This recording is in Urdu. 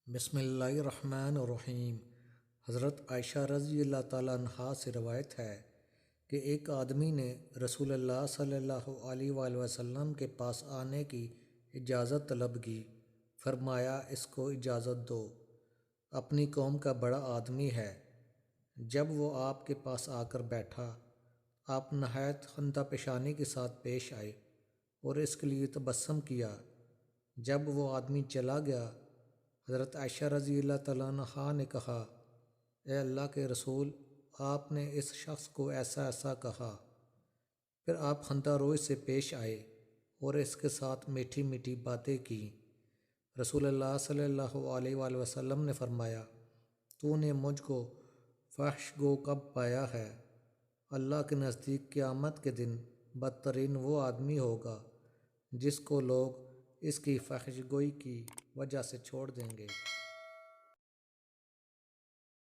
بسم اللہ الرحمن الرحیم۔ حضرت عائشہ رضی اللہ تعالیٰ عنہا سے روایت ہے کہ ایک آدمی نے رسول اللہ صلی اللہ علیہ وآلہ وسلم کے پاس آنے کی اجازت طلب کی۔ فرمایا اس کو اجازت دو، اپنی قوم کا بڑا آدمی ہے۔ جب وہ آپ کے پاس آ کر بیٹھا، آپ نہایت خندہ پیشانی کے ساتھ پیش آئے اور اس کے لیے تبسم کیا۔ جب وہ آدمی چلا گیا، حضرت عائشہ رضی اللہ تعالیٰ عنہا نے کہا، اے اللہ کے رسول، آپ نے اس شخص کو ایسا ایسا کہا۔ پھر آپ خندہ روئی سے پیش آئے اور اس کے ساتھ میٹھی میٹھی باتیں کیں۔ رسول اللہ صلی اللہ علیہ وآلہ وسلم نے فرمایا، تو نے مجھ کو فحش گو کب پایا ہے؟ اللہ کے نزدیک قیامت کے دن بدترین وہ آدمی ہوگا جس کو لوگ اس کی فحش گوئی کی وجہ سے چھوڑ دیں گے۔